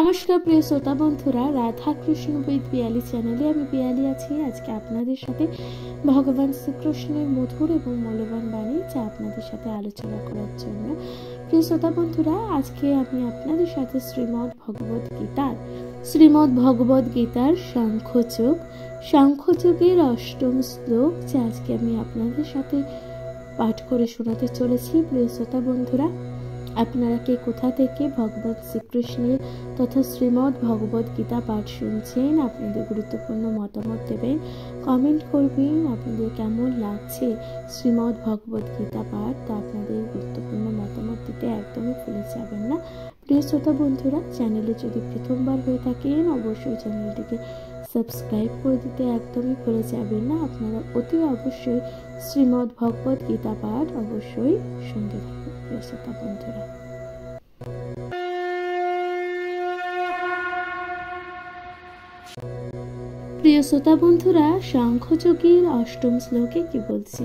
নমস্কার প্রিয় শ্রোতা বন্ধুরা, রাধা কৃষ্ণ উইথ পিয়ালি চ্যানেলে আমি পিয়ালি আছি। আজকে আপনাদের সাথে ভগবান শ্রীকৃষ্ণের মধুর এবং মূল্যবান বাণী যা আপনাদের সাথে আলোচনা করার জন্য। প্রিয় শ্রোতা বন্ধুরা, আজকে আমি আপনাদের সাথে শ্রীমদ্ ভগবদ গীতার সাংখ্যযোগের অষ্টম শ্লোক যা আজকে আমি আপনাদের সাথে পাঠ করে শোনাতে চলেছি। প্রিয় শ্রোতা বন্ধুরা, আপনারা কে কোথা থেকে ভগবান শ্রীকৃষ্ণের তথা শ্রীমদ্ ভগবদ গীতা পাঠ শুনছেন, আপনাদের গুরুত্বপূর্ণ মতামত দেবেন, কমেন্ট করবেন। আপনাদের কেমন লাগছে শ্রীমদ্ ভগবদ গীতা পাঠ, তা আপনাদের গুরুত্বপূর্ণ মতামত দিতে একদমই ভুলে যাবেন না। প্রিয় শ্রোতা বন্ধুরা, চ্যানেলে যদি প্রথমবার হয়ে থাকেন অবশ্যই চ্যানেলটিকে সাবস্ক্রাইব করে দিতে একদমই ভুলে যাবেন না। আপনারা অতি অবশ্যই শ্রীমদ্ ভগবদ গীতা পাঠ অবশ্যই শুনতে থাকুন। প্রিয় শ্রোতা বন্ধুরা, প্রিয় শ্রোতা বন্ধুরা, সাংখ্যযোগের অষ্টম শ্লোকে কি বলছি?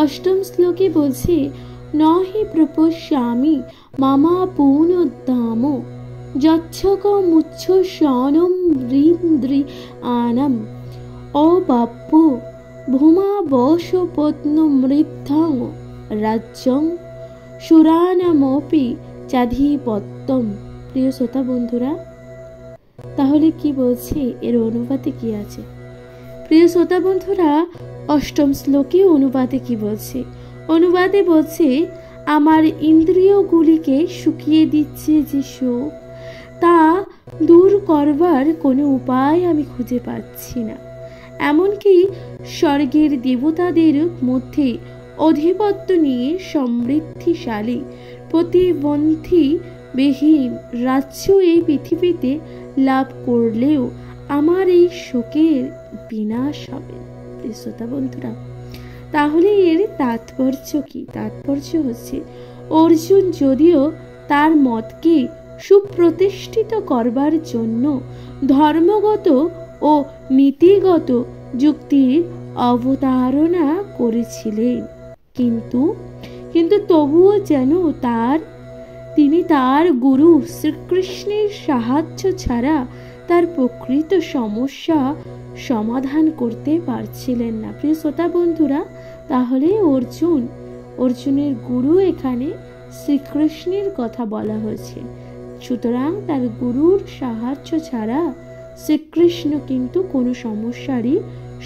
অষ্টম শ্লোকে বলছি, নহি প্রপশ্যামি মামা পুনদ্ধাম যচ্ছকমুচ্ছ শনম বৃন্দ্রি আনম অবাপ্য ভূমা বশপত্ন মৃদ্ধাং রাজ্যং সুরানামপি চাধিপত্যম। প্রিয় শ্রোতা বন্ধুরা, তাহলে কি বলছে, এর অনুবাদে কি আছে? প্রিয় শ্রোতা বন্ধুরা, অষ্টম শ্লোকে অনুবাদে কি বলছে? অনুবাদে বলছে, আমার ইন্দ্রিয়গুলিকে শুকিয়ে দিচ্ছে যে শোক, তা দূর করবার কোনো উপায় আমি খুঁজে পাচ্ছি না। এমনকি স্বর্গের দেবতাদের মধ্যে অধিপত্য নিয়ে সমৃদ্ধিশালী প্রতিবন্ধী বিহীন রাজ্য এই পৃথিবীতে লাভ করলেও আমার এই শোকের বিনাশ হবে। শ্রোতা বন্ধুরা, তাহলে এর তাৎপর্য কি? তাৎপর্য হচ্ছে, অর্জুন যদিও তার মতকে সুপ্রতিষ্ঠিত করবার জন্য ধর্মগত ও নীতিগত যুক্তির অবতারণা করেছিলেন, কিন্তু তবুও যেন তিনি তার গুরু শ্রীকৃষ্ণের সাহায্য ছাড়া তার প্রকৃত সমস্যা সমাধান করতে পারছিলেন না। প্রিয় শ্রোতা বন্ধুরা, তাহলে অর্জুনের গুরু এখানে শ্রীকৃষ্ণের কথা বলা হয়েছে। সুতরাং তার গুরুর সাহায্য ছাড়া শ্রীকৃষ্ণ কিন্তু কোনো সমস্যারই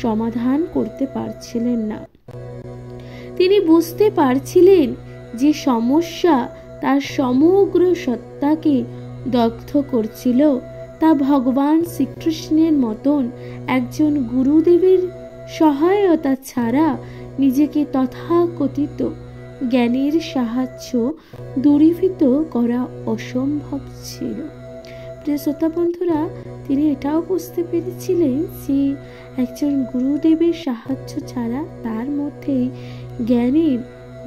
সমাধান করতে পারছিলেন না। তিনি বুঝতে পারছিলেন যে সমস্যা তার সমগ্র সত্তাকে দগ্ধ করছিল, তা ভগবান শ্রীকৃষ্ণের মতন একজন গুরুদেবের সহায়তা ছাড়া নিজেকে তথাকথিত জ্ঞানের সাহায্য দূরীভূত করা অসম্ভব ছিল। প্রিয় শ্রোতা বন্ধুরা, তিনি এটাও বুঝতে পেরেছিলেন যে একজন গুরুদেবের সাহায্য ছাড়া তার মধ্যে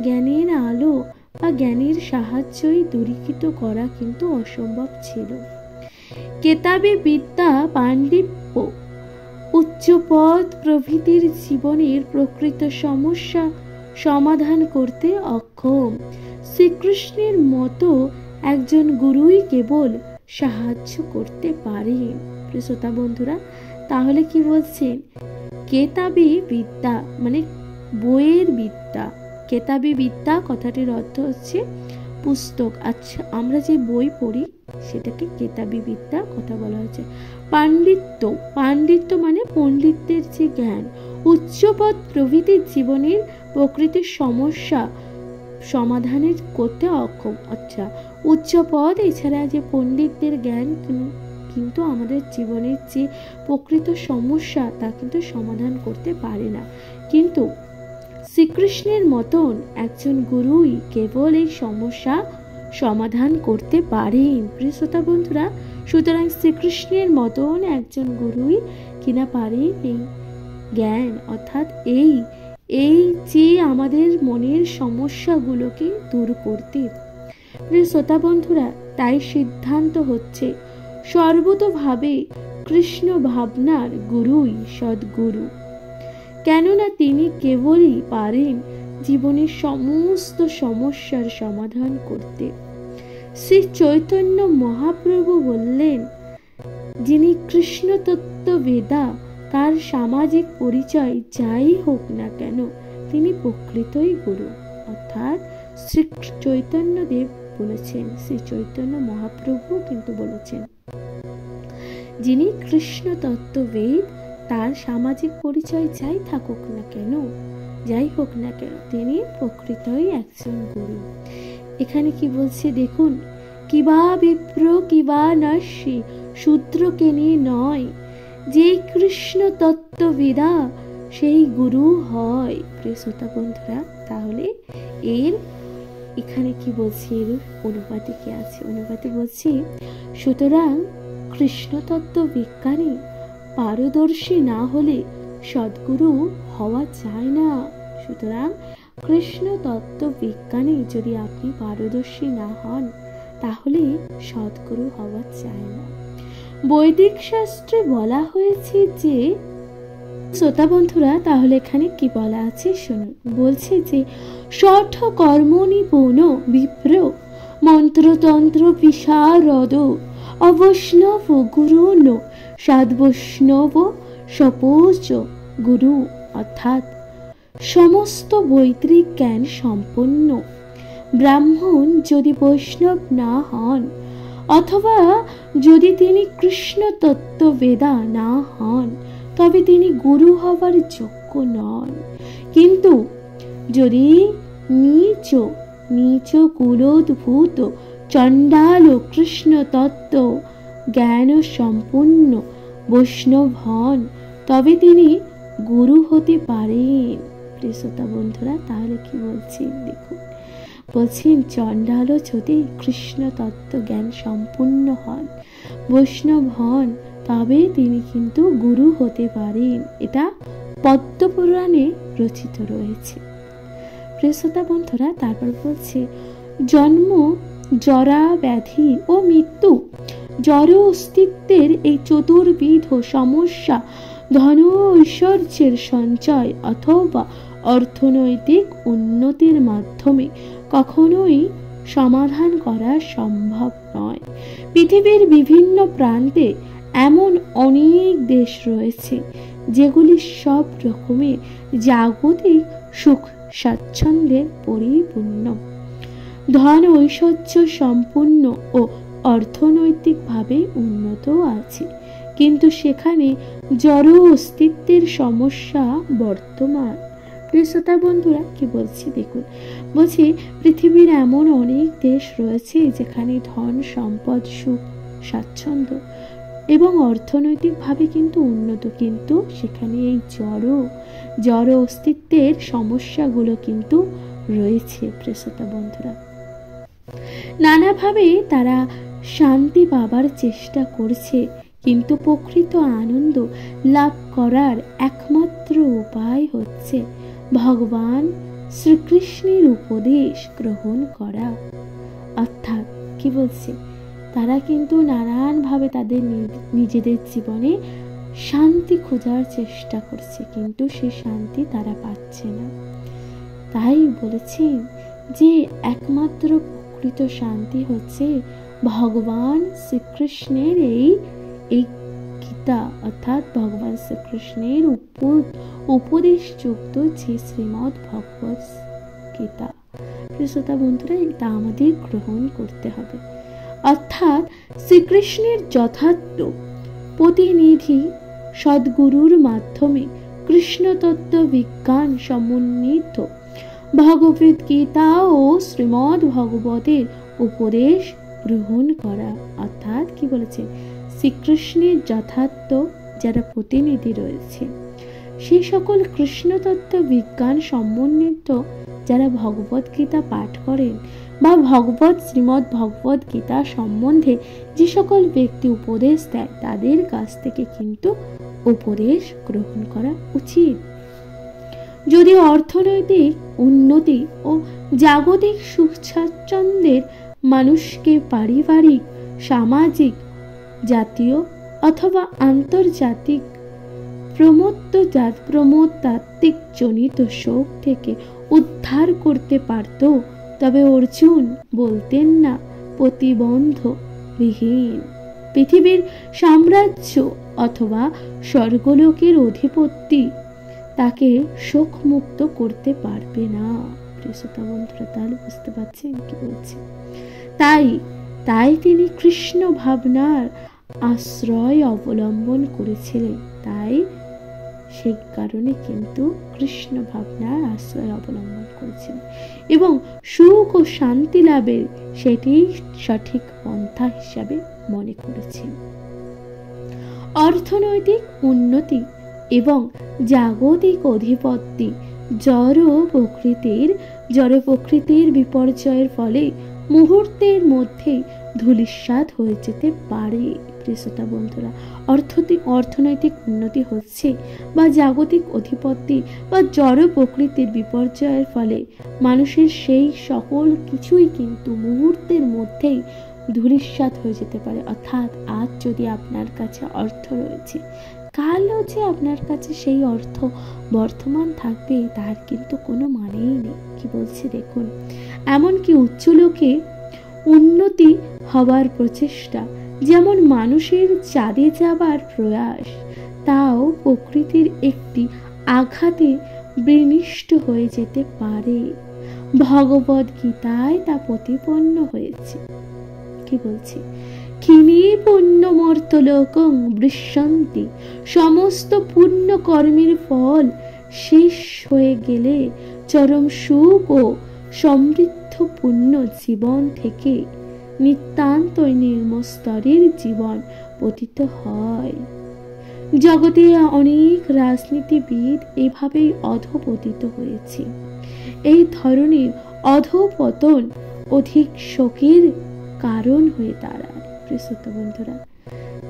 জ্ঞানের আলো বা জ্ঞানের সাহায্যই দূরীকৃত করা কিন্তু অসম্ভব ছিল। কেতাবী বিদ্যা, পাণ্ডিত্য, উচ্চপদ প্রভৃতির জীবনের প্রকৃত সমস্যা সমাধান করতে অক্ষম শ্রীকৃষ্ণের মতো একজন গুরুই কেবল সাহায্য করতে পারেন। প্রিয় শ্রোতা বন্ধুরা, তাহলে কি বলছেন? কেতাবী বিদ্যা মানে বইয়ের বিদ্যা। কেতাবী বিদ্যা কথাটির অর্থ হচ্ছে পুস্তক। আচ্ছা, আমরা যে বই পড়ি সেটাকে কেতাবী বিদ্যা কথা বলা হয়েছে। পাণ্ডিত্য মানে পণ্ডিতদের যে জ্ঞান। উচ্চপদ প্রভৃতির জীবনের প্রকৃত সমস্যা সমাধানের করতে অক্ষম। আচ্ছা, উচ্চপদ এছাড়া যে পণ্ডিতদের জ্ঞান কিন্তু আমাদের জীবনের যে প্রকৃত সমস্যা তা কিন্তু সমাধান করতে পারে না। কিন্তু শ্রীকৃষ্ণের মতন একজন গুরুই কেবল এই সমস্যা সমাধান করতে পারেন। প্রিয় শ্রোতা বন্ধুরা, সুতরাং শ্রীকৃষ্ণের মতন একজন গুরুই কিনা পারেন এই জ্ঞান, অর্থাৎ এই যে আমাদের মনের সমস্যাগুলোকে দূর করতে। প্রিয় শ্রোতা বন্ধুরা, তাই সিদ্ধান্ত হচ্ছে সর্বতোভাবে কৃষ্ণ ভাবনার গুরুই সদ্গুরু। কেননা তিনি কেবলই পারেন জীবনের সমস্ত সমস্যার সমাধান করতে। শ্রী চৈতন্য মহাপ্রভু বললেন, যিনি কৃষ্ণ তত্ত্ব বেদা, তার সামাজিক পরিচয় যাই হোক না কেন তিনি প্রকৃতই গুরু। অর্থাৎ শ্রী চৈতন্যদেব বলেছেন, শ্রী চৈতন্য মহাপ্রভু কিন্তু বলেছেন, যিনি কৃষ্ণ তত্ত্ববেদ, তার সামাজিক পরিচয় যাই থাকুক না কেন, যাই হোক না কেন, তিনি প্রকৃতই একজন গুরু। এখানে কি বলছে দেখুন, কিবা বিপ্র কিবা নস্যি শূদ্রকে নিয়ে নয়, যে কৃষ্ণ তত্ত্ববেদা সেই গুরু হয়। প্রিয় শ্রোতা বন্ধুরা, তাহলে এর এখানে কি বলছি, এর অনুপাতে কি আছে? অনুপাতে বলছি, সুতরাং কৃষ্ণ তত্ত্ব বিজ্ঞানী পারদর্শী না হলে সদ্গুরু হওয়া যায় না। সুতরাং কৃষ্ণ তত্ত্ব বিজ্ঞানী যদি আপনি পারদর্শী না হন, তাহলে সদ্গুরু হওয়া যায় না। বৈদিক শাস্ত্রে বলা হয়েছে যে, শ্রোতা বন্ধুরা তাহলে এখানে কি বলা আছে শুনুন। বলছে যে, ষঠ কর্মণি পৌন বিপ্র মন্ত্রতন্ত্র বিশারদ অবৈষ্ণব গুরু ন সাধবৈষ্ণব সপোচ গুরু। অর্থাৎ সমস্ত বৈদিক জ্ঞান সম্পন্ন ব্রাহ্মণ যদি বৈষ্ণব না হন, অথবা যদি তিনি কৃষ্ণ তত্ত্ববেদা না হন, তবে তিনি গুরু হবার যোগ্য নন। কিন্তু যদি নীচ নীচ কুলোদ্ভূত চণ্ডাল কৃষ্ণ তত্ত্ব জ্ঞান সম্পূর্ণ বৈষ্ণব হন, তবে তিনি গুরু হতে পারেন। প্রিয় শ্রোতা বন্ধুরা, তাহলে কি বলছেন দেখুন, বলছেন চণ্ডালও যদি কৃষ্ণ তত্ত্ব জ্ঞান সম্পূর্ণ হন, বৈষ্ণব হন, তবে তিনি কিন্তু গুরু হতে পারেন। এটা পদ্মপুরাণে রচিত রয়েছে। প্রিয় শ্রোতা বন্ধুরা, তারপর বলছে, জন্ম জরা ব্যাধি ও মৃত্যু জড় অস্তিত্বের এই চতুর্বিধ সমস্যা ধন ঐশ্বর্যের সঞ্চয় অথবা অর্থনৈতিক উন্নতির মাধ্যমে কখনোই সমাধান করা সম্ভব নয়। পৃথিবীর বিভিন্ন প্রান্তে এমন অনেক দেশ রয়েছে যেগুলি সব রকমের জাগতিক সুখ স্বাচ্ছন্দ্যের পরিপূর্ণ, ধন ঐশ্বর্য সম্পূর্ণ ও অর্থনৈতিকভাবে উন্নত আছে, কিন্তু সেখানে জড় অস্তিত্বের সমস্যা বর্তমান। প্রিয় শ্রোতা বন্ধুরা, কি বলছি দেখুন, বলছি পৃথিবীর এমন অনেক দেশ রয়েছে যেখানে ধন সম্পদ সুখ স্বাচ্ছন্দ্য এবং অর্থনৈতিকভাবে কিন্তু উন্নত, কিন্তু সেখানে এই জড় অস্তিত্বের সমস্যাগুলো কিন্তু রয়েছে। প্রিয় শ্রোতা বন্ধুরা, নানাভাবে তারা শান্তি পাবার চেষ্টা করছে, কিন্তু প্রকৃত আনন্দ লাভ করার একমাত্র উপায় হচ্ছে ভগবান শ্রীকৃষ্ণের উপদেশ গ্রহণ করা। অর্থাৎ কি বলছে, তারা কিন্তু নানানভাবে তাদের নিজেদের জীবনে শান্তি খোঁজার চেষ্টা করছে, কিন্তু সে শান্তি তারা পাচ্ছে না। তাই বলেছেন যে একমাত্র প্রকৃত শান্তি হচ্ছে ভগবান শ্রীকৃষ্ণের এই গীতা, অর্থাৎ ভগবান শ্রীকৃষ্ণের উপদেশযুক্ত যে শ্রীমদ্ ভগবত গীতা। শ্রোতা বন্ধুরা, এটা আমাদের গ্রহণ করতে হবে। অর্থাৎ শ্রীকৃষ্ণের যথার্থ প্রতিনিধি সদ্গুরুর মাধ্যমে কৃষ্ণ তত্ত্ব বিজ্ঞান সমন্বিত ভগবত গীতা ও শ্রীমদ্ ভগবতের উপদেশ গ্রহণ করা। অর্থাৎ কি বলেছে, শ্রীকৃষ্ণের যথার্থ যারা প্রতিনিধি রয়েছে, সেই সকল কৃষ্ণ তত্ত্ব বিজ্ঞান সমন্বিত যারা ভগবত গীতা পাঠ করেন বা শ্রীমদ্ ভগবত গীতা সম্বন্ধে যে সকল ব্যক্তি উপদেশ দেয়, তাদের কাছ থেকে কিন্তু উপদেশ গ্রহণ করা উচিত। যদি অর্থনৈতিক উন্নতি ও জাগতিক সুখ স্বাচ্ছন্দ্যের মানুষকে পারিবারিক, সামাজিক, জাতীয় অথবা আন্তর্জাতিক প্রমোতাত্ত্বিক জনিত শোক থেকে উদ্ধার করতে পারত, তবে অর্জুন বলতেন না প্রতিবন্ধ বিহীন পৃথিবীর সাম্রাজ্য অথবা স্বর্গলোকের অধিপতি তাকে শোক মুক্ত করতে পারবে না। প্রিয় শ্রোতা বন্ধুরা, তাহলে বুঝতে পারছেন কি বলছি? তাই তিনি কৃষ্ণ ভাবনার আশ্রয় অবলম্বন করেছিলেন। তাই সেই কারণে কিন্তু কৃষ্ণ ভাবনার আশ্রয় অবলম্বন করেছিলেন এবং সুখ ও শান্তি লাভের সেটি সঠিক পন্থা হিসাবে মনে করেছেন। অর্থনৈতিক উন্নতি এবং জাগতিক অধিপত্তি জড় প্রকৃতির বিপর্যয়ের ফলে মুহূর্তের মধ্যে ধূলিসাৎ হয়ে যেতে পারে। প্রিয় শ্রোতা বন্ধুরা, অর্থনৈতিক উন্নতি হচ্ছে বা জাগতিক অধিপত্তি বা জড় প্রকৃতির বিপর্যয়ের ফলে মানুষের সেই সকল কিছুই কিন্তু মুহূর্তের মধ্যেই ধূলিসাৎ হয়ে যেতে পারে। অর্থাৎ আজ যদি আপনার কাছে অর্থ রয়েছে, কালও যে আপনার কাছে সেই অর্থ বর্তমান থাকবে তার কিন্তু কোনো মানেই নেই। কি বলছি দেখুন, এমনকি উচ্চলোকে উন্নতি হবার প্রচেষ্টা, যেমন মানুষের চাঁদে যাবার প্রয়াস, তাও প্রকৃতির একটি আঘাতে বিনষ্ট হয়ে যেতে পারে। ভগবদ গীতায় তা প্রতিপন্ন হয়েছে। কি বলছি? ক্ষীণে পুণ্যমর্তলোকং বৃষ্যন্তি, সমস্ত পুণ্য কর্মের ফল শেষ হয়ে গেলে চরম সুখ ও সমৃদ্ধ পুণ্য জীবন থেকে নিতান্তই নিম্নস্তরের জীবন পতিত হয়। জগতে অনেক রাজনীতিবিদ এভাবেই অধঃপতিত হয়েছে। এই ধরনের অধঃপতন অধিক শোকের কারণ হয়ে দাঁড়ায়। শ্রোতা বন্ধুরা,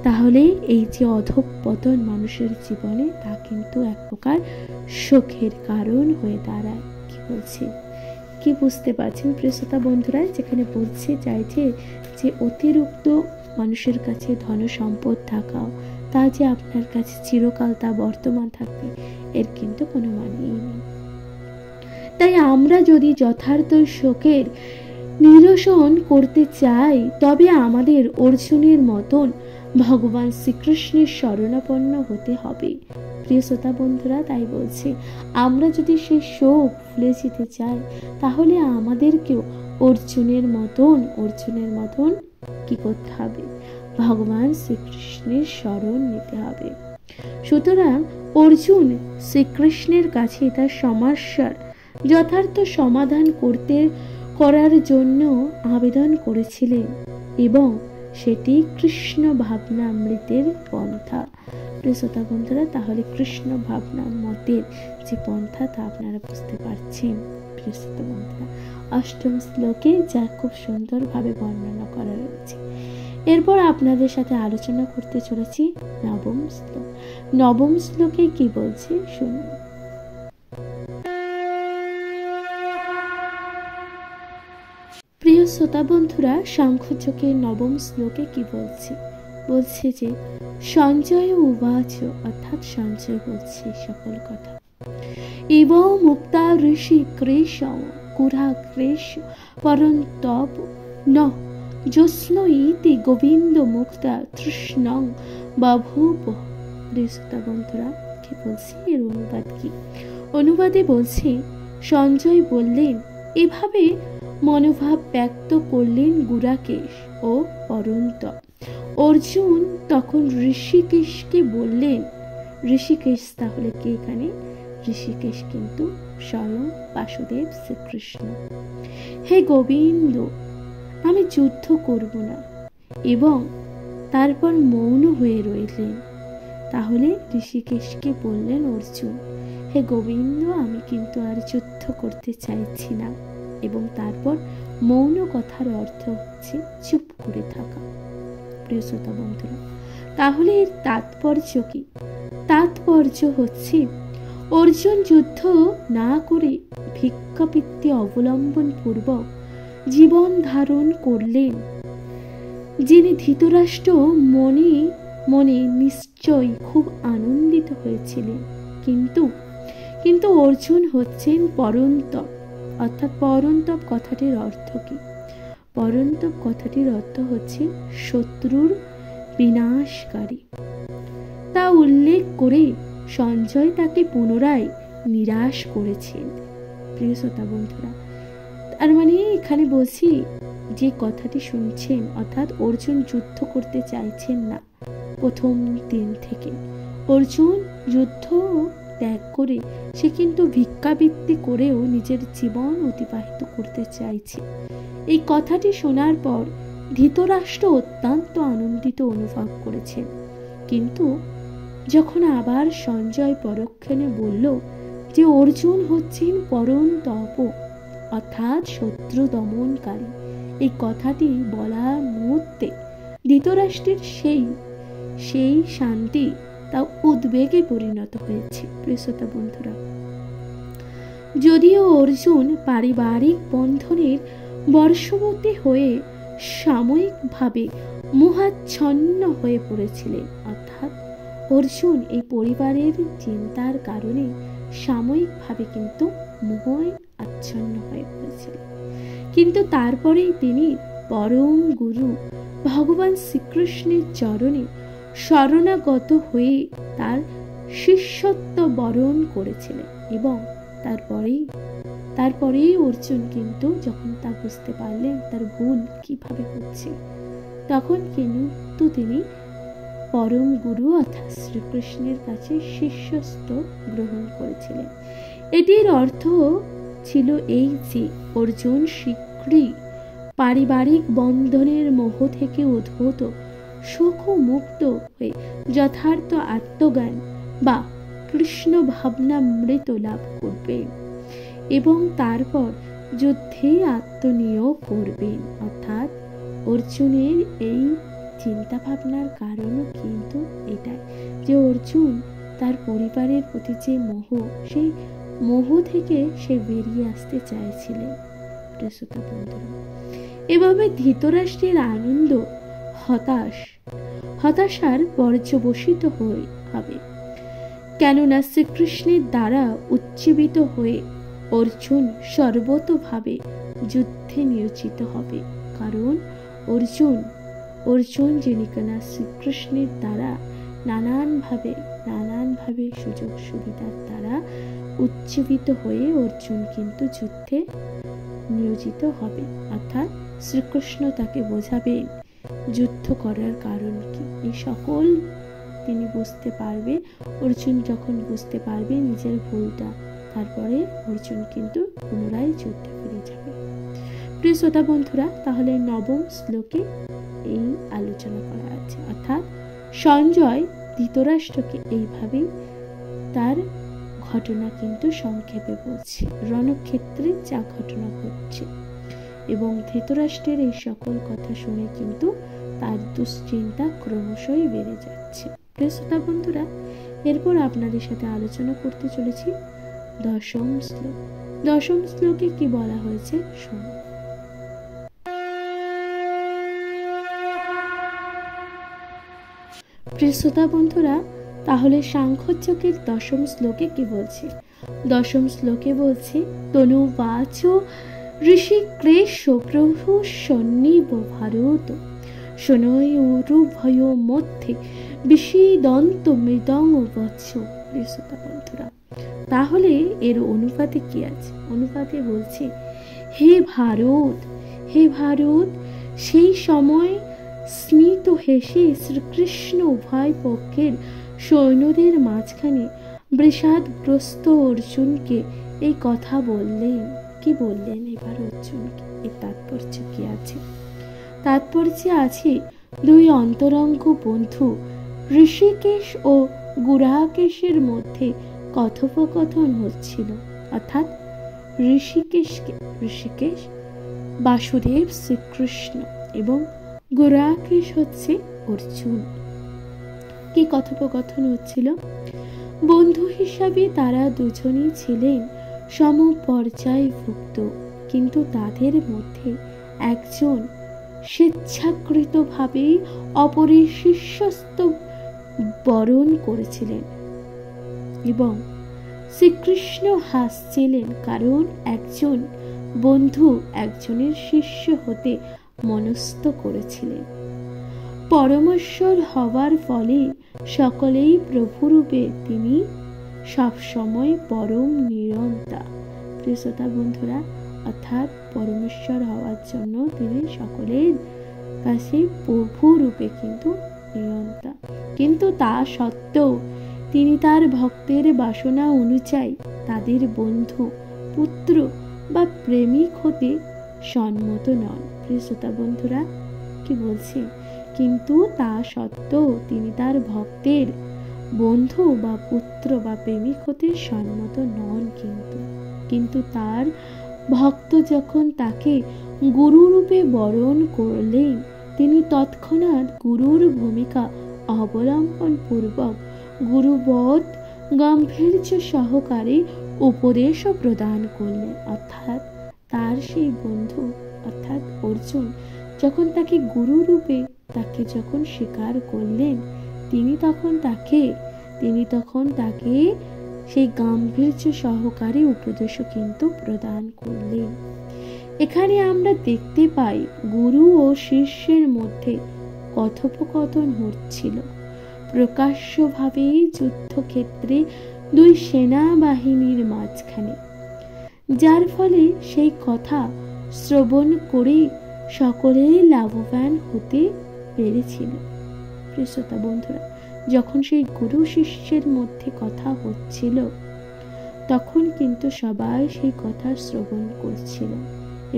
তাহলে এই যে অধঃপতন মানুষের জীবনে, তা কিন্তু এক প্রকার শোকের কারণ হয়ে দাঁড়ায়। কি বলছে, কি বুঝতে পারছেন প্রিয় শ্রোতা বন্ধুরা? যেখানে বলছে চাইছে যে অতিরিক্ত মানুষের কাছে ধন সম্পদ থাকা, তা যে আপনার কাছে চিরকাল তা বর্তমান থাকবে, এর কিন্তু কোনো মানেই নেই। তাই আমরা যদি যথার্থ শোকের নিরসন করতে চাই, তবে আমাদের অর্জুনের মতন ভগবান শ্রীকৃষ্ণের শরণাপন্ন হতে হবে। প্রিয় শ্রোতা বন্ধুরা, তাই বলছি, আমরা যদি সেই শোক ভুলে যেতে চাই, তাহলে আমাদেরকেও অর্জুনের মতন কি করতে হবে? ভগবান শ্রীকৃষ্ণের শরণ নিতে হবে। সুতরাং অর্জুন শ্রীকৃষ্ণের কাছে তার সমস্যার যথার্থ সমাধান করার জন্য আবেদন করেছিলেন এবং সেটি কৃষ্ণ ভাবনামৃতের পন্থা। প্রিয় শ্রোতা বন্ধুরা, তাহলে কৃষ্ণ ভাবনার মতের যে পন্থা, তা আপনারা বুঝতে পারছেন। প্রিয় শ্রোতা বন্ধুরা, অষ্টম শ্লোকে যা খুব সুন্দরভাবে বর্ণনা করা রয়েছে। এরপর আপনাদের সাথে আলোচনা করতে চলেছি নবম শ্লোক। নবম শ্লোকে কি বলছে শুনুন। প্রিয় শ্রোতা বন্ধুরা, সাংখ্যযোগের নবম শ্লোকে কি বলছে যে সঞ্জয় উবাচ, অর্থাৎ সঞ্জয় বলছে সকল কথা। ইব মুক্তা ঋষি ক্রেশ কুরাগ্রেশ পরন্তপ ন জ্যোৎস্ন ইতি গোবিন্দ মুক্তা তৃষ্ণং বাভূব। প্রিয় শ্রোতা বন্ধুরা, কি বলছে, এর অনুবাদ কি? অনুবাদে বলছে, সঞ্জয় বললেন, এভাবে মনোভাব ব্যক্ত করলেন গুরাকেশ ও পরন্তপ। অর্জুন তখন ঋষিকেশকে বললেন, ঋষিকেশ তাহলে কে এখানে? ঋষিকেশ কিন্তু স্বয়ং বাসুদেব শ্রীকৃষ্ণ। হে গোবিন্দ, আমি যুদ্ধ করব না। এবং তারপর মৌন হয়ে রইলেন। তাহলে ঋষিকেশকে বললেন অর্জুন, হে গোবিন্দ, আমি কিন্তু আর যুদ্ধ করতে চাইছি না। এবং তারপর মৌন কথার অর্থ হচ্ছে চুপ করে থাকা। প্রিয় শ্রোতা বন্ধুরা, তাহলে এর তাৎপর্য কি? তাৎপর্য হচ্ছে অর্জুন যুদ্ধ না করে ভিক্ষাবৃত্তি অবলম্বন পূর্বক জীবন ধারণ করলেন। যিনি ধৃতরাষ্ট্র মনে মনে নিশ্চয়ই খুব আনন্দিত হয়েছিলেন। কিন্তু অর্জুন হচ্ছেন পরন্তপ। অর্থাৎ পরন্তপ কথাটির অর্থ কি? পরন্তপ কথাটির অর্থ হচ্ছে শত্রুর বিনাশকারী। তা উল্লেখ করে সঞ্জয় তাকে পুনরায় নিরাশ করেছেন। প্রিয় শ্রোতা বন্ধুরা, তার মানে এখানে বলছি যে কথাটি শুনছেন, অর্থাৎ অর্জুন যুদ্ধ করতে চাইছেন না প্রথম দিন থেকে। অর্জুন যুদ্ধ ত্যাগ করে সে কিন্তু ভিক্ষাবৃত্তি করেও নিজের জীবন অতিবাহিত করতে চাইছে। এই কথাটি শোনার পর ধৃতরাষ্ট্র অত্যন্ত আনন্দিত অনুভব করেছেন। কিন্তু যখন আবার সঞ্জয় পরক্ষণে বলল যে অর্জুন হচ্ছেন পরন্তপ, অর্থাৎ শত্রু দমনকারী, এই কথাটি বলার মুহূর্তে ধৃতরাষ্ট্রের সেই শান্তি তা উদ্বেগে পরিণত হয়েছে। প্রিয় শ্রোতা বন্ধুরা, যদিও অর্জুন পারিবারিক বন্ধনের বর্ষবর্তী হয়ে সাময়িকভাবে মোহাচ্ছন্ন হয়ে পড়েছিলেন, অর্থাৎ অর্জুন এই পরিবারের চিন্তার কারণে সাময়িকভাবে কিন্তু মোহে আচ্ছন্ন হয়ে পড়েছিলেন, কিন্তু তারপরেই তিনি পরম গুরু ভগবান শ্রীকৃষ্ণের চরণে শরণাগত হয়ে তার শিষ্যত্ব বরণ করেছিলেন। এবং তারপরেই অর্জুন কিন্তু যখন তা বুঝতে পারলেন তার ভুল কিভাবে হচ্ছে, তখন কিন্তু তিনি পরম গুরু অর্থাৎ শ্রীকৃষ্ণের কাছে শিষ্যত্ব গ্রহণ করেছিলেন। এটির অর্থ ছিল এই যে অর্জুন শীঘ্রই পারিবারিক বন্ধনের মোহ থেকে উদ্ভূত সুখ মুক্ত হয়ে যথার্থ আত্মজ্ঞান বা কৃষ্ণ ভাবনামৃত লাভ করবেন এবং তারপর যুদ্ধে আত্মনিয়োগ করবেন। অর্থাৎ অর্জুনের এই চিন্তা ভাবনার কারণও কিন্তু এটাই যে অর্জুন তার পরিবারের প্রতি যে মোহ, সেই মোহ থেকে সে বেরিয়ে আসতে চাইছিলেন। এভাবে ধৃতরাষ্ট্রের আনন্দ হতাশার পর্যবসিত হবে, কেননা শ্রীকৃষ্ণের দ্বারা উজ্জীবিত হয়ে অর্জুন সর্বতোভাবে যুদ্ধে নিয়োজিত হবে। কারণ অর্জুন যিনি কিনা শ্রীকৃষ্ণের দ্বারা নানানভাবে সুযোগ সুবিধার দ্বারা উজ্জীবিত হয়ে অর্জুন কিন্তু যুদ্ধে নিয়োজিত হবে। অর্থাৎ শ্রীকৃষ্ণ তাকে বোঝাবেন যুদ্ধ করার কারণ কি, এই সকল তিনি বুঝতে পারবে। অর্জুন যখন বুঝতে পারবে নিজের ভুলটা, তারপরে অর্জুন কিন্তু পুনরায় যুদ্ধে ফিরে যাবে। প্রিয় শ্রোতা বন্ধুরা, তাহলে নবম শ্লোকে এই আলোচনা করা আছে, অর্থাৎ সঞ্জয় ধৃতরাষ্ট্রকে এইভাবেই তার ঘটনা কিন্তু সংক্ষেপে বলছে, রণক্ষেত্রে যা ঘটনা ঘটছে। এবং ধৃতরাষ্ট্রের এই সকল কথা শুনে কিন্তু তার দুশ্চিন্তা ক্রমশই বেড়ে যাচ্ছে। প্রিয় শ্রোতা বন্ধুরা, এরপর আপনাদের সাথে আলোচনা করতে চলেছি দশম শ্লোক। দশম শ্লোকে কি বলা হয়েছে শুনুন। প্রিয় শ্রোতা বন্ধুরা, তাহলে সাংখ্যযোগের দশম শ্লোকে কি বলছে? দশম শ্লোকে বলছে তনুবাচ ঋষিক্রেশ প্রভু সন্নিব ভারত শনয়োরুভয় মধ্যে বিষীদন্ত মৃদং বৎস। প্রিয় শ্রোতা বন্ধুরা, তাহলে এর অনুপাতে কি আছে? অনুপাতে বলছে হে ভারত, সেই সময় স্মিত হেসে শ্রীকৃষ্ণ উভয় পক্ষের সৈন্যদের মাঝখানে বিষাদগ্রস্ত অর্জুনকে এই কথা বললেন। কি বললেন এবার অর্জুনকে? এর তাৎপর্য কি আছে? তাৎপর্য আছে দুই অন্তরঙ্গ বন্ধু ঋষিকেশ ও গুরাকেশের মধ্যে কথোপকথন হচ্ছিল। অর্থাৎ ঋষিকেশ বাসুদেব শ্রীকৃষ্ণ এবং গুরাকেশ হচ্ছে অর্জুন। কি কথোপকথন হচ্ছিল? বন্ধু হিসাবে তারা দুজনেই ছিলেন সমপর্যায়ভুক্ত, কিন্তু তাদের মধ্যে একজন স্বেচ্ছাকৃতভাবে অপরের শিষ্যত্ব বরণ করেছিলেন এবং শ্রীকৃষ্ণ হাসছিলেন, কারণ একজন বন্ধু একজনের শিষ্য হতে মনস্থ করেছিলেন। পরমেশ্বর হওয়ার ফলে সকলেই প্রভুরূপে তিনি সবসময় পরম নিরন্তা। প্রিয় শ্রোতা বন্ধুরা, অর্থাৎ পরমেশ্বর হওয়ার জন্য তিনি সকলের কাছে প্রভুরূপে কিন্তু নিরন্তা। কিন্তু তা সত্ত্বেও তিনি তার ভক্তের বাসনা অনুযায়ী তাদের বন্ধু, পুত্র বা প্রেমিক হতে সম্মত নন। প্রিয় শ্রোতা বন্ধুরা, কি বলছে? কিন্তু তা সত্ত্বেও তিনি তার ভক্তের বন্ধু বা পুত্র বা প্রেমিক হতে সম্মত নন। কিন্তু তার ভক্ত যখন তাকে গুরুরূপে বরণ করলেন, তিনি তৎক্ষণাৎ গুরুর ভূমিকা অবলম্বন পূর্বক গুরুবৎ গাম্ভীর্য সহকারে উপদেশও প্রদান করলেন। অর্থাৎ তার সেই বন্ধু অর্থাৎ অর্জুন যখন তাকে গুরুরূপে তাকে যখন স্বীকার করলেন, তিনি তখন তাকে সেই গাম্ভীর্য সহকারে উপদেশও কিন্তু প্রদান করলেন। এখানে আমরা দেখতে পাই গুরু ও শিষ্যের মধ্যে কথোপকথন হচ্ছিল প্রকাশ্যভাবে যুদ্ধক্ষেত্রে দুই সেনাবাহিনীর মাঝখানে, যার ফলে সেই কথা শ্রবণ করে সকলেই লাভবান হতে পেরেছিল। প্রিয় শ্রোতা বন্ধুরা, যখন সেই গুরু শিষ্যের মধ্যে কথা হচ্ছিল, তখন কিন্তু সবাই সেই কথা শ্রবণ করছিল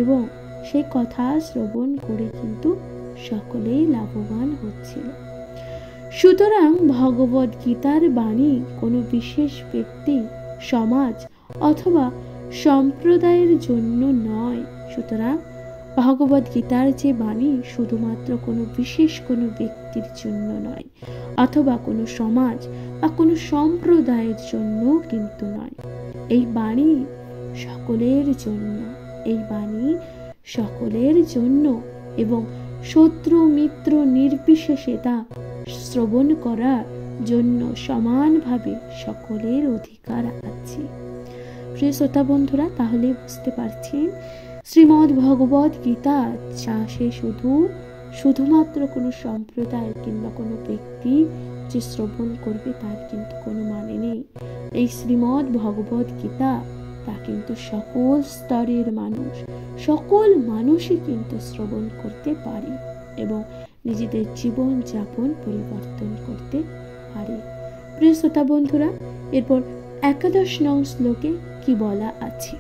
এবং সেই কথা শ্রবণ করে কিন্তু সকলেই লাভবান হচ্ছিল। সুতরাং ভগবদ গীতার বাণী কোনো বিশেষ ব্যক্তি, সমাজ অথবা সম্প্রদায়ের জন্য নয়। সুতরাং ভগবদ গীতার যে বাণী শুধুমাত্র কোনো বিশেষ কোনো ব্যক্তির জন্য নয়, অথবা কোনো সমাজ বা কোনো সম্প্রদায়ের জন্য কিন্তু নয়। এই বাণী সকলের জন্য, এই বাণী সকলের জন্য এবং শত্রু মিত্র নির্বিশেষে তা শ্রবণ করার জন্য সমানভাবে সকলের অধিকার আছে। প্রিয় শ্রোতা বন্ধুরা, তাহলে বুঝতে পারছেন শ্রীমদ্ ভগবদ গীতা যা সে শুধুমাত্র কোনো সম্প্রদায় কিংবা কোনো ব্যক্তি যে শ্রবণ করবে তার কিন্তু কোনো মানে নেই। এই শ্রীমদ্ ভগবদ গীতা তা কিন্তু সকল স্তরের মানুষ, সকল মানুষই কিন্তু শ্রবণ করতে পারে এবং নিজেদের জীবন যাপন পরিবর্তন করতে পারে। প্রিয় শ্রোতা বন্ধুরা, এরপর 11 নং শ্লোকে কি বলা আছে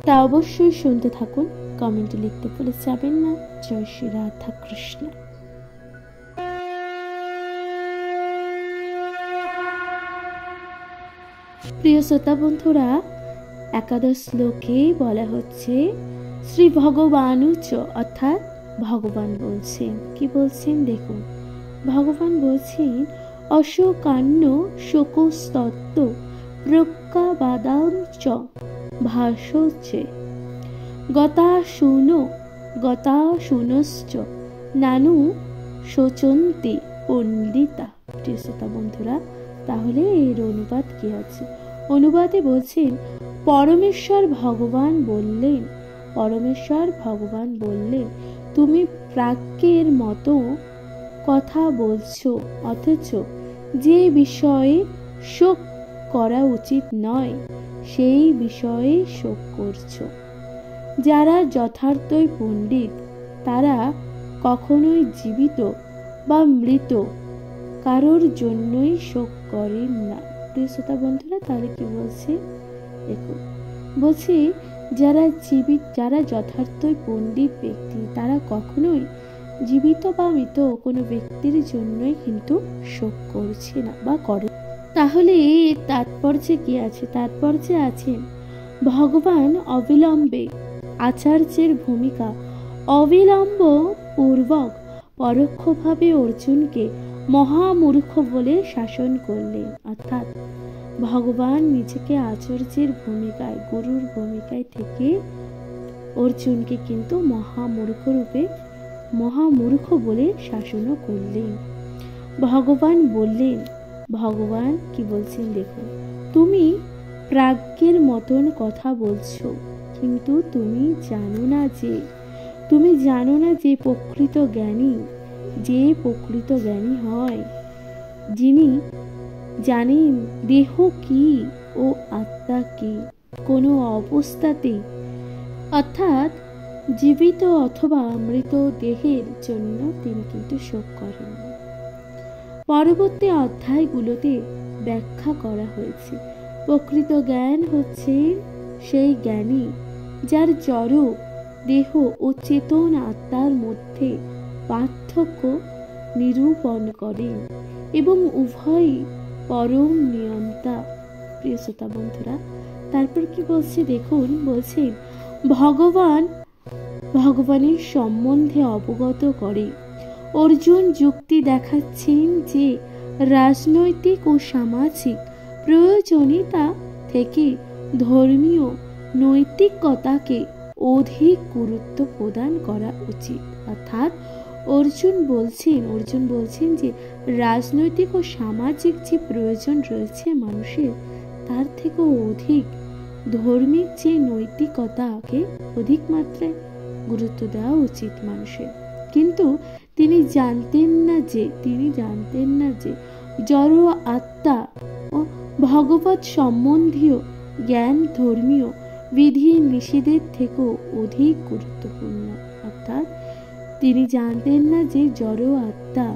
তা অবশ্যই শুনতে থাকুন। কমেন্টে লিখতে ভুলে যাবেন না। জয় শ্রী রাধা কৃষ্ণ। প্রিয় শ্রোতা বন্ধুরা, 11 শ্লোকে বলা হচ্ছে শ্রী ভগবানুচ, অর্থাৎ ভগবান বলছেন। কি বলছেন দেখুন, ভগবান বলছেন অশোকান্য শোকস্তত্ত্ব প্রজ্ঞাবাদাঞ্চ ভাষ্যে গতাশুনশ্চ নানু শোচন্তি পণ্ডিতা। প্রিয় শ্রোতা বন্ধুরা, তাহলে এর অনুবাদ কি আছে? অনুবাদে বলছেন পরমেশ্বর ভগবান বললেন তুমি প্রাজ্ঞের মতো কথা বলছো, অথচ যে বিষয়ে শোক করা উচিত নয় সেই বিষয়ে শোক করছো। যারা যথার্থই পণ্ডিত তারা কখনোই জীবিত বা মৃত কারোর জন্যই শোক করেন না। প্রিয় শ্রোতা বন্ধুরা, তাহলে কি বলছে দেখুন, বলছি যারা যথার্থই পণ্ডিত ব্যক্তি তারা কখনোই জীবিত বা মৃত কোনো ব্যক্তির জন্যই কিন্তু শোক করছে না বা করে। তাহলে এর তাৎপর্যে কি আছে? তাৎপর্যে আছে ভগবান অবিলম্বে আচার্যের ভূমিকা অবিলম্ব পূর্বক পরোক্ষভাবে অর্জুনকে মহামূর্খ বলে শাসন করলেন। অর্থাৎ ভগবান নিজেকে আচার্যের ভূমিকায়, গুরুর ভূমিকায় থেকে অর্জুনকে কিন্তু মহামূর্খ বলে শাসনও করলেন। ভগবান কি বলছেন দেখুন, তুমি প্রাজ্ঞের মতন কথা বলছো, কিন্তু তুমি জানো না যে তুমি জানো না যে প্রকৃত জ্ঞানী হয় যিনি জানেন দেহ কি ও আত্মা কি। কোনো অবস্থাতেই অর্থাৎ জীবিত অথবা মৃত দেহের জন্য তিনি কিন্তু শোক করেন না। পরবর্তী অধ্যায়গুলোতে ব্যাখ্যা করা হয়েছে প্রকৃত জ্ঞান হচ্ছে সেই জ্ঞানী যার জড় দেহ ও চেতন আত্মার মধ্যে পার্থক্য নিরূপণ করেন এবং উভয়ই পরম নিয়ন্তা। প্রিয় শ্রোতা বন্ধুরা, তারপর কি বলছে দেখুন, বলছেন ভগবানের সম্বন্ধে অবগত করে অর্জুন যুক্তি দেখাচ্ছেন যে রাজনৈতিক ও সামাজিক প্রয়োজনীয়তা থেকে ধর্মীয় নৈতিকতাকে অধিক গুরুত্ব প্রদান করা উচিত। অর্থাৎ অর্জুন বলছেন যে রাজনৈতিক ও সামাজিক যে প্রয়োজন রয়েছে মানুষের, তার থেকেও অধিক ধর্মিক যে নৈতিকতাকে অধিক মাত্রায় গুরুত্ব দেওয়া উচিত মানুষের। কিন্তু তিনি জানতেন না যে জড় আত্মা ও ভগবৎ সম্বন্ধীয় জ্ঞান ধর্মীয় বিধি নিষেধের থেকেও অধিক গুরুত্বপূর্ণ। অর্থাৎ তিনি জানতেন না যে জড় আত্মা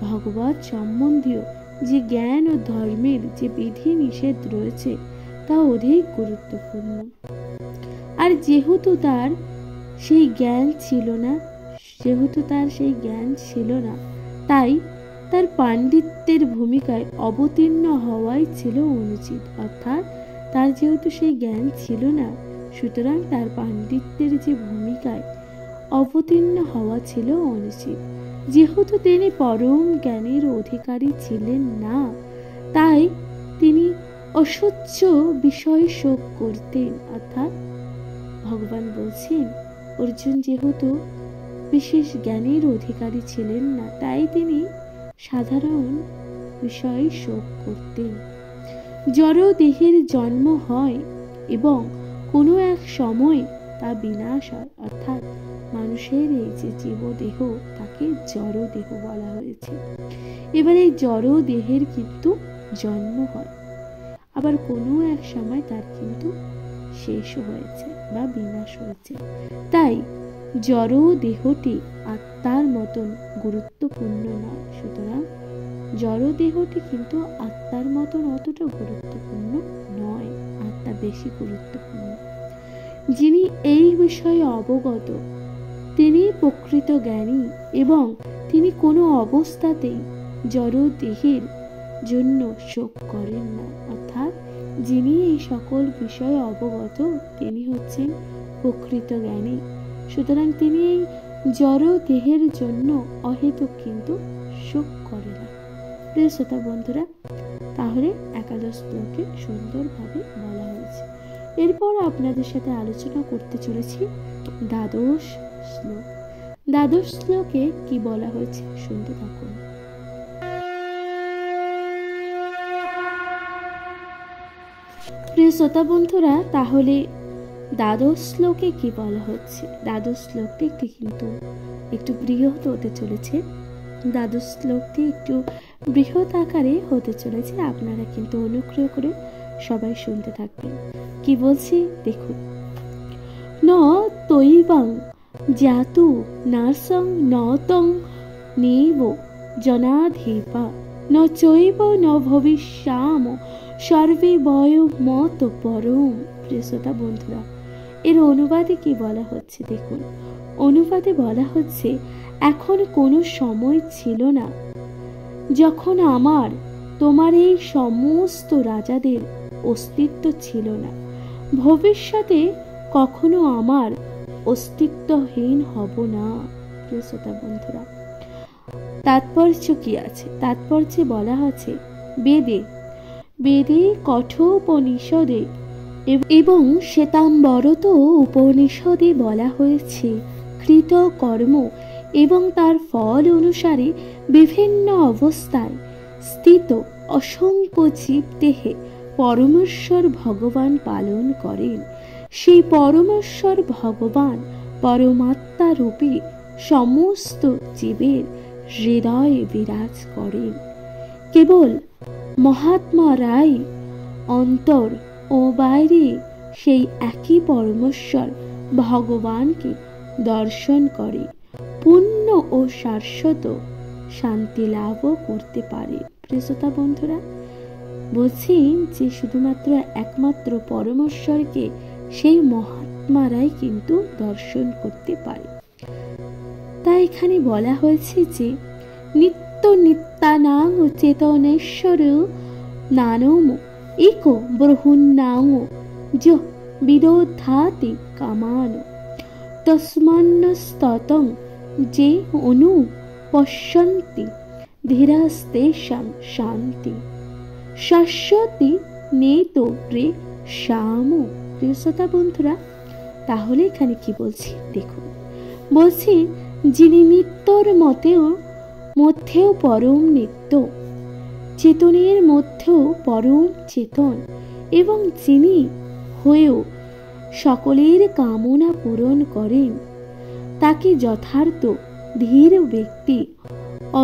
ভগবৎ সম্বন্ধীয় যে জ্ঞান ও ধর্মের যে বিধি নিষেধ রয়েছে তা অধিক গুরুত্বপূর্ণ। আর যেহেতু তার সেই জ্ঞান ছিল না তাই তার পাণ্ডিত্যের ভূমিকায় অবতীর্ণ হওয়াই ছিল অনুচিত। অর্থাৎ তার যেহেতু সেই জ্ঞান ছিল না, সুতরাং তার পাণ্ডিত্যের যে ভূমিকায় অবতীর্ণ হওয়া ছিল অনুচিত। যেহেতু তিনি পরম জ্ঞানের অধিকারী ছিলেন না, তাই তিনি অসহ্য বিষয় শোক করতেন। অর্থাৎ ভগবান বলছেন অর্জুন যেহেতু বিশেষ জ্ঞানের অধিকারী ছিলেন না, তাই তিনি সাধারণ বিষয়ে শোক করতেন। জড় দেহের জন্ম হয় এবং কোনো এক সময় তা বিনাশ হয়। অর্থাৎ মানুষের এই যে জীবদেহ, তাকে জড় দেহ বলা হয়েছে। এবার এই জড় দেহের কিন্তু জন্ম হয়, আবার কোনো এক সময় তার কিন্তু শেষ হয়েছে বা বিনাশ হয়েছে। তাই জড় দেহটি আত্মার মতন গুরুত্বপূর্ণ নয়। সুতরাং জড় দেহটি কিন্তু আত্মার মতন অতটা গুরুত্বপূর্ণ নয়, আত্মা বেশি গুরুত্বপূর্ণ। যিনি এই বিষয়ে অবগত তিনি প্রকৃত জ্ঞানী এবং তিনি কোনো অবস্থাতেই জড় দেহের জন্য শোক করেন না। অর্থাৎ যিনি এই সকল বিষয়ে অবগত তিনি হচ্ছেন প্রকৃত জ্ঞানী। সুতরাং তিনি এই জড় দেহের জন্য অহেতুক কিন্তু শোক করে না। প্রিয় শ্রোতা বন্ধুরা, তাহলে একাদশ শ্লোকে সুন্দরভাবে বলা হয়েছে। এরপর আপনাদের সাথে আলোচনা করতে চলেছি দ্বাদশ শ্লোক। দ্বাদশ শ্লোকে কি বলা হয়েছে শুনতে থাকুন। প্রিয় শ্রোতা বন্ধুরা, তাহলে দ্বাদশ শ্লোকে কি বলা হচ্ছে? দ্বাদশ শ্লোকটি একটু বৃহৎ হতে চলেছে। দ্বাদশ শ্লোকটি একটু বৃহৎ আকারে হতে চলেছে। আপনারা কিন্তু অনুগ্রহ করে সবাই শুনতে থাকবেন। কি বলছি দেখুন। ন তৈবং জাতু নাসং নতং নেব জনাধিপা ন চৈব ন ভবিষ্যাম সর্বে বয় মত পরম। প্রিয় শ্রোতা বন্ধুরা, এর অনুবাদে কি বলা হচ্ছে দেখুন। অনুবাদে বলা হচ্ছে, এখন কোনো সময় ছিল না যখন তোমার এই সমস্ত রাজাদের অস্তিত্ব ছিল না। ভবিষ্যতে কখনো আমার অস্তিত্বহীন হব না। প্রিয় শ্রোতা বন্ধুরা, তাৎপর্য কি আছে? তাৎপর্যে বলা আছে বেদে কঠোপনিষদে এবং শ্বেতাম্বরত উপনিষদে বলা হয়েছে কৃত কর্ম এবং তার ফল অনুসারে বিভিন্ন অবস্থায় স্থিত অসংখ্য জীব দেহে পরমেশ্বর ভগবান পালন করেন। সেই পরমেশ্বর ভগবান পরমাত্মা রূপে সমস্ত জীবের হৃদয়ে বিরাজ করেন। কেবল মহাত্মারাই অন্তর ও বাইরে সেই একই পরমেশ্বর ভগবানকে দর্শন করে পূর্ণ ও শাশ্বত শান্তি লাভও করতে পারে। প্রিয় শ্রোতা বন্ধুরা, বলছি যে শুধুমাত্র একমাত্র পরমেশ্বরকে সেই মহাত্মারাই কিন্তু দর্শন করতে পারে। তাই এখানে বলা হয়েছে যে নিত্য নিত্যানাং চেতনেশ্বর নানম এক ব্রহুন্নাং য বিদোধাতি কামান তস্মান্নস্ততং যে অনু পশ্যন্তি ধীরাস্তেষাং শান্তি শাশ্বতি নেতো রে শ্যাম। প্রিয় শ্রোতা বন্ধুরা, তাহলে এখানে কি বলছি দেখুন, বলছি যিনি নিত্যর মধ্যেও পরম নিত্য, চেতনের মধ্যেও পরম চেতন, এবং যিনি হয়েও সকলের কামনা পূরণ করেন, তাকে যথার্থ ধীর ব্যক্তি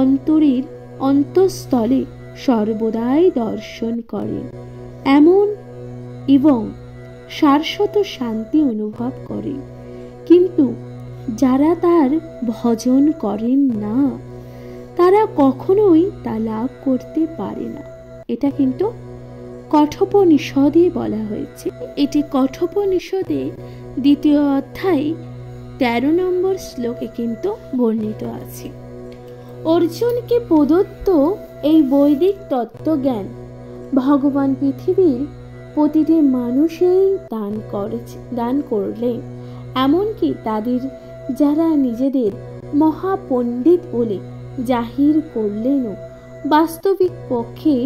অন্তরের অন্তঃস্থলে সর্বদাই দর্শন করেন এমন এবং শাশ্বত শান্তি অনুভব করে। কিন্তু যারা তার ভজন করেন না, তারা কখনোই তা লাভ করতে পারে না। এটা কিন্তু কঠোপনিষদে বলা হয়েছে। এটি কঠোপনিষদে 2য় অধ্যায় 13 নম্বর শ্লোকে কিন্তু বর্ণিত আছে। অর্জুনকে প্রদত্ত এই বৈদিক তত্ত্বজ্ঞান ভগবান পৃথিবীর প্রতিটি মানুষেই দান করলেন। এমনকি তাদের যারা নিজেদের মহাপণ্ডিত বলে জাহির করলেনও বাস্তবিক পক্ষে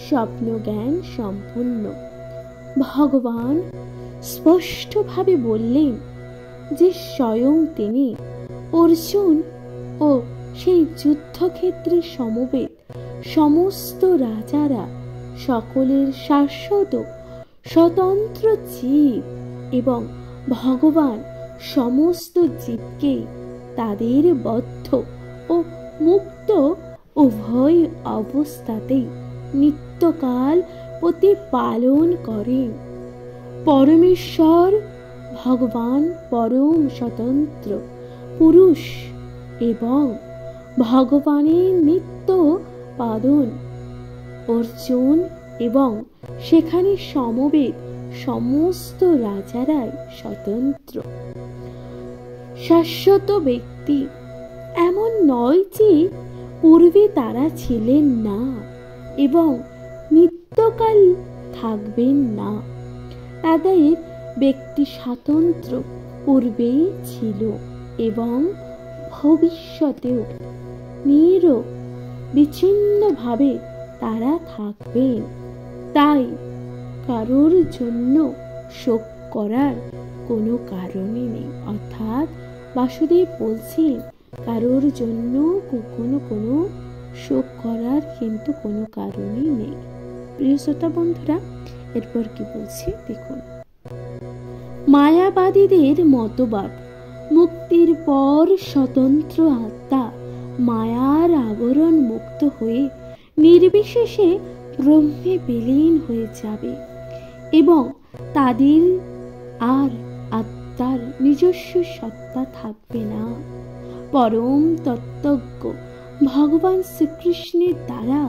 স্বপ্নজ্ঞান সম্পূর্ণ। ভগবান স্পষ্টভাবে বললেন যে স্বয়ং তিনি অর্জুন ও সেই যুদ্ধক্ষেত্রে সমবেত সমস্ত রাজারা সকলের শাশ্বত স্বতন্ত্র জীব, এবং ভগবান সমস্ত জীবকে তাদের বদ্ধ ও মুক্ত উভয় অবস্থাতেই নিত্যকাল প্রতিপালন করেন। পরমেশ্বর ভগবান পরম স্বতন্ত্র পুরুষ এবং ভগবানের নিত্য পাদন অর্জুন এবং সেখানে সমবেত সমস্ত রাজারাই স্বতন্ত্র শাশ্বত ব্যক্তি। এমন নয় যে পূর্বে তারা ছিলেন না এবং নিত্যকাল থাকবেন না। তাদের ব্যক্তি স্বাতন্ত্র পূর্বেই ছিল এবং ভবিষ্যতেও বিচ্ছিন্নভাবে তারা থাকবেন। তাই কারোর জন্য শোক করার কোনো কারণই নেই। অর্থাৎ বাসুদেব বলছেন কারোর জন্য কোনো শোক করার কিন্তু কোনো কারণই নেই। প্রিয় শ্রোতা বন্ধুরা, এরপর কি বলছি দেখুন। মায়াবাদীদের মতবাদ মুক্তির পর স্বতন্ত্র আত্মা মায়ার আবরণ মুক্ত হয়ে নির্বিশেষে ব্রহ্মে বিলীন হয়ে যাবে এবং তাদের আর আত্মার নিজস্ব সত্তা থাকবে না। পরম তত্ত্বজ্ঞ ভগবান শ্রীকৃষ্ণের দ্বারা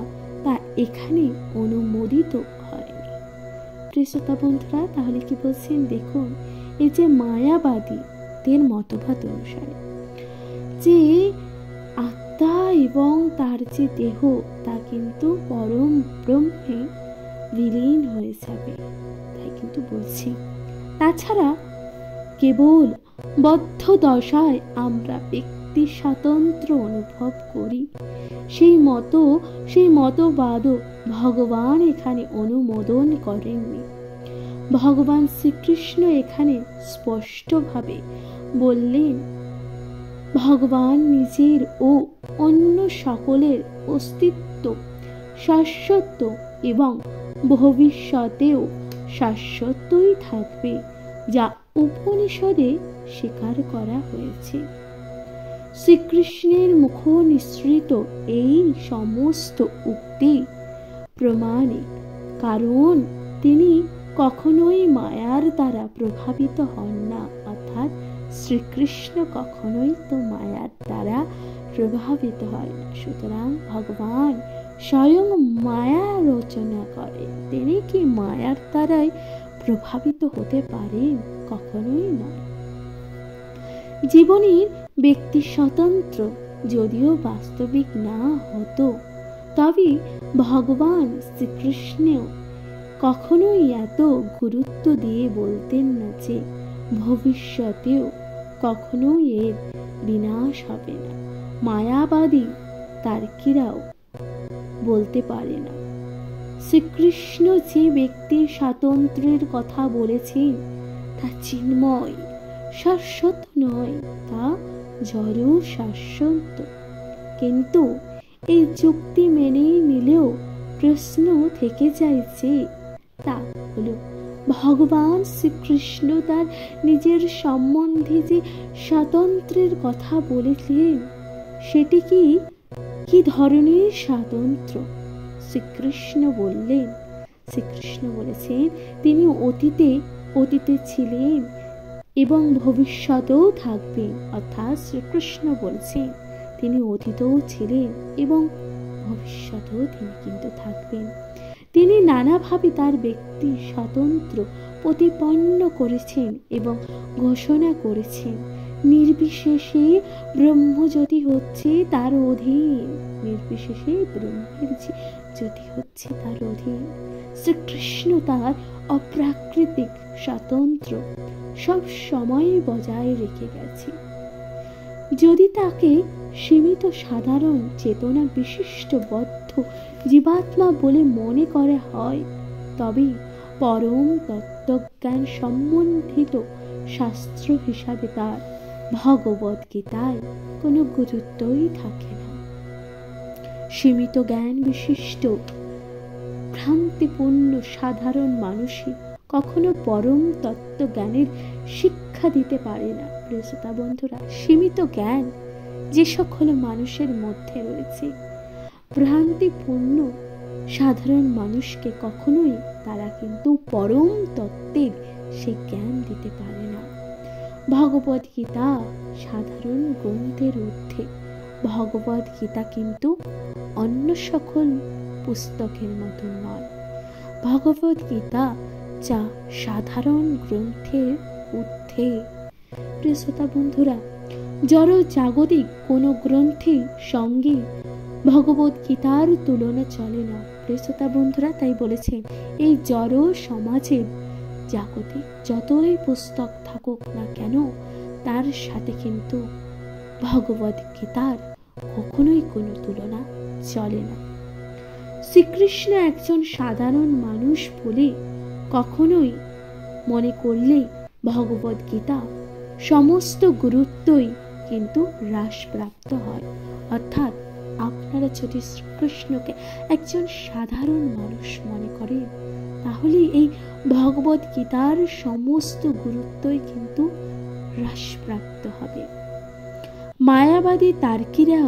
তা এখানে অনুমোদিত হয়নি। প্রিয় শ্রোতা বন্ধুরা, তাহলে কি বলছেন দেখুন, এই যে মায়াবাদীদের মতবাদ অনুসারে যে আত্মা এবং তার যে দেহ তা কিন্তু পরম ব্রহ্মে বিলীন হয়ে যাবে, তাই কিন্তু বলছি। তাছাড়া কেবল বদ্ধ দশায় আমরা ব্যক্তি স্বাতন্ত্র্য অনুভব করি, সেই মতবাদও ভগবান এখানে অনুমোদন করেননি। ভগবান শ্রীকৃষ্ণ এখানে স্পষ্টভাবে বললেন ভগবান নিজের ও অন্য সকলের অস্তিত্ব শাশ্বত এবং ভবিষ্যতেও শাশ্বতই থাকবে, যা উপনিষদে স্বীকার করা হয়েছে। শ্রীকৃষ্ণের মুখ নিঃসৃত এই সমস্ত উক্তি প্রমাণিক, কারণ তিনি কখনোই মায়ার দ্বারা প্রভাবিত হন না, অর্থাৎ শ্রীকৃষ্ণ কখনোই তো মায়ার দ্বারা প্রভাবিত হয় না। সুতরাং ভগবান স্বয়ং মায়া রচনা করেন, তিনি কি মায়ার দ্বারাই প্রভাবিত হতে পারেন? কখনোই নয়। জীবনের ব্যক্তি স্বতন্ত্র যদিও বাস্তবিক না হতো, তবে ভগবান শ্রীকৃষ্ণ কখনোই এত গুরুত্ব দিয়ে বলতেন না যে ভবিষ্যতেও কখনোই এর বিনাশ হবে না। মায়াবাদী তার্কিরাও বলতে পারে না। শ্রীকৃষ্ণ যে ব্যক্তির স্বাতন্ত্র্যের কথা বলেছেন তা চিন্ময়, শাশ্বত নয়, তা জড় শাশ্বত। কিন্তু এই যুক্তি মেনে নিলেও প্রশ্ন থেকে যায় যে তা হলো ভগবান শ্রীকৃষ্ণ তার নিজের সম্বন্ধে যে স্বাতন্ত্র্যের কথা বলেছিলেন সেটি কি ধরনের স্বাতন্ত্র্য? শ্রীকৃষ্ণ বলেছেন তিনি অতীতে ছিলেন এবং ভবিষ্যতেও থাকবেন। অর্থাৎ শ্রীকৃষ্ণ বলেছেন তিনি অতীতেও ছিলেন এবং ভবিষ্যতেও তিনি কিন্তু থাকবেন। তিনি নানাভাবে তার ব্যক্তি স্বাতন্ত্র্য প্রতিপন্ন করেছেন এবং ঘোষণা করেছেন নির্বিশেষে ব্রহ্মজ্যোতি হচ্ছে তার অধীন, নির্বিশেষে ব্রহ্মের জ্যোতি হচ্ছে তার অধীন। শ্রীকৃষ্ণ তার অপ্রাকৃতিক স্বাতন্ত্র্য সব সময় বজায় রেখে গেছে। যদি তাকে সীমিত সাধারণ চেতনা বিশিষ্ট বদ্ধ জীবাত্মা বলে মনে করা হয়, তবে পরম তত্ত্বজ্ঞান সম্বন্ধিত শাস্ত্র হিসাবে তার ভগবদ গীতায় কোনো গুরুত্বই থাকে না। সীমিত জ্ঞান বিশিষ্ট ভ্রান্তিপূর্ণ সাধারণ মানুষই কখনো পরম তত্ত্বজ্ঞানের শিক্ষা দিতে পারে না। প্রিয় শ্রোতা বন্ধুরা, সীমিত জ্ঞান যে সকল মানুষের মধ্যে রয়েছে, ভ্রান্তিপূর্ণ সাধারণ মানুষকে কখনোই তারা কিন্তু পরম তত্ত্বের সেই জ্ঞান দিতে পারে না। ভগবদ গীতা সাধারণ গ্রন্থের ঊর্ধ্বে। ভগবদ গীতা কিন্তু অন্য সকল পুস্তকের মতো নয়। ভগবদ গীতা যা সাধারণ গ্রন্থের ঊর্ধ্বে। প্রিয় শ্রোতা বন্ধুরা, জড় জাগতিক কোনো গ্রন্থের সঙ্গে ভগবদ গীতার তুলনা চলে না। প্রিয় শ্রোতা বন্ধুরা, তাই বলেছেন এই জড় সমাজের জাগতিক যতই পুস্তক থাকুক না কেন, তার সাথে কিন্তু ভগবদ গীতার কখনোই কোনো তুলনা চলে না। শ্রীকৃষ্ণ একজন সাধারণ মানুষ বলে কখনোই মনে করলে ভগবদ গীতা সমস্ত গুরুত্বই কিন্তু হ্রাসপ্রাপ্ত হয়। অর্থাৎ আপনারা যদি শ্রীকৃষ্ণকে একজন সাধারণ মানুষ মনে করেন, তাহলে এই ভগবদ গীতার সমস্ত গুরুত্বই কিন্তু হ্রাসপ্রাপ্ত হবে। মায়াবাদী তার্কিরা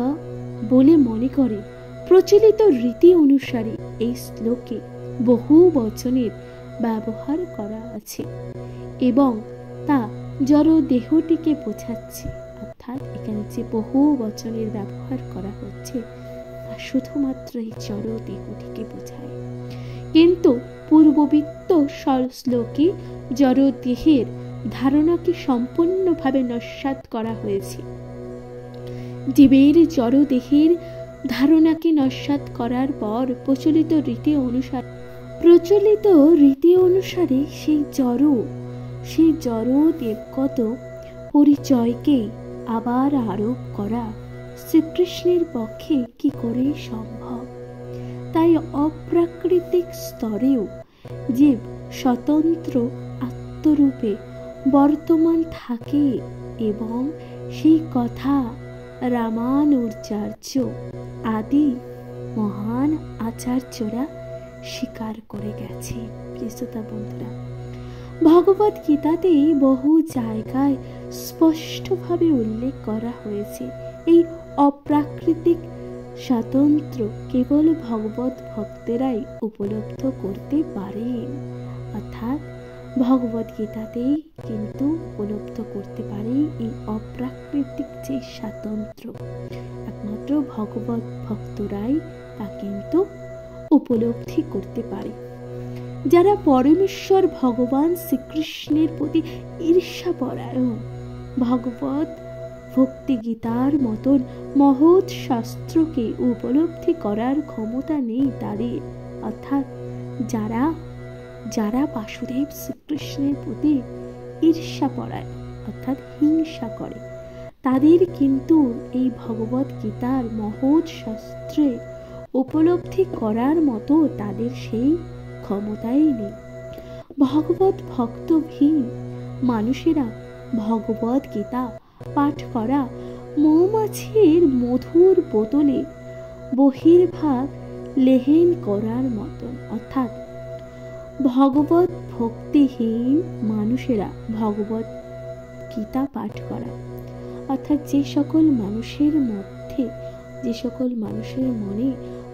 বলে মনে করে প্রচলিত রীতি অনুসারে এই শ্লোকে বহু বচনের ব্যবহার করা আছে এবং তা জড় দেহটিকে বোঝাচ্ছে। অর্থাৎ এখানে যে বহু বচনের ব্যবহার করা হচ্ছে তা শুধুমাত্র এই জড় দেহটিকে বোঝায়। কিন্তু পূর্ববিত্ত শ্লোকে জড় দেহের ধারণাকে সম্পূর্ণভাবে নস্যাৎ করা হয়েছে। জীবের জড় দেহের ধারণাকে নস্যাৎ করার পর প্রচলিত রীতি অনুসারে সেই জড় দেবগত পরিচয়কে আবার আরোপ করা শ্রীকৃষ্ণের পক্ষে কি করে সম্ভব? তাই অপ্রাকৃতিক স্তরেও জীব স্বতন্ত্র আত্মরূপে বর্তমান থাকে এবং সেই কথা রামানুজাচার্য আদি মহান আচার্যরা স্বীকার করে গেছে। প্রিয় শ্রোতা বন্ধুরা, ভগবদ গীতাতেই বহু জায়গায় স্পষ্টভাবে উল্লেখ করা হয়েছে এই অপ্রাকৃতিক স্বাতন্ত্র্য কেবল ভগবত ভক্তেরাই উপলব্ধ করতে পারেন। অর্থাৎ ভগবদ গীতাতেই কিন্তু উপলব্ধ করতে পারে এই অপ্রাকৃতিক যে স্বাতন্ত্র্য, একমাত্র ভগবত ভক্তরাই তা কিন্তু উপলব্ধি করতে পারে। যারা পরমেশ্বর ভগবান শ্রীকৃষ্ণের প্রতি ঈর্ষাপরায়ণ, ভগবত ভক্তি গীতার মতন মহৎ শাস্ত্রকে উপলব্ধি করার ক্ষমতা নেই তাদের, অর্থাৎ যারা বাসুদেব শ্রীকৃষ্ণের প্রতি ঈর্ষাপরায়ণ অর্থাৎ হিংসা করে, তাদের কিন্তু এই ভগবত গীতার মহৎ শাস্ত্রে উপলব্ধি করার মতো তাদের সেই ক্ষমতাই নেই। ভগবত ভক্তহীন মানুষেরা ভগবত গীতা পাঠ করা মৌমাছির মধুর বোতলে বহির্ভাগ লেহেন করার মতন। অর্থাৎ ভগবত ভক্তিহীন মানুষেরা ভগবত গীতা পাঠ করা, অর্থাৎ যে সকল মানুষের মনে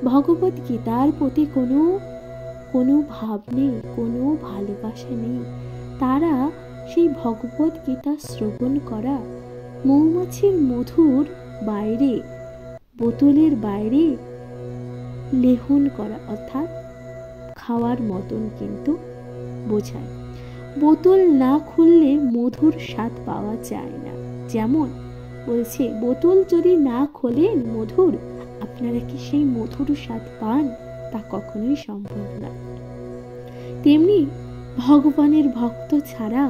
ভগবত গীতার প্রতি কোনো ভাব নেই, কোনো ভালোবাসা নেই, তারা সেই ভগবত গীতা শ্রবণ করা মৌমাছির মধুর বাইরে, বোতলের বাইরে লেহন করা অর্থাৎ খাওয়ার মতন কিন্তু বোঝায়। বোতল না খুললে মধুর স্বাদ পাওয়া যায় না। যেমন বলছে, বোতল যদি না খোলেন মধুর, আপনারা কি সেই মধুর স্বাদ পান? তা কখনোই সম্ভব না। তেমনি ভগবানের ভক্ত ছাড়া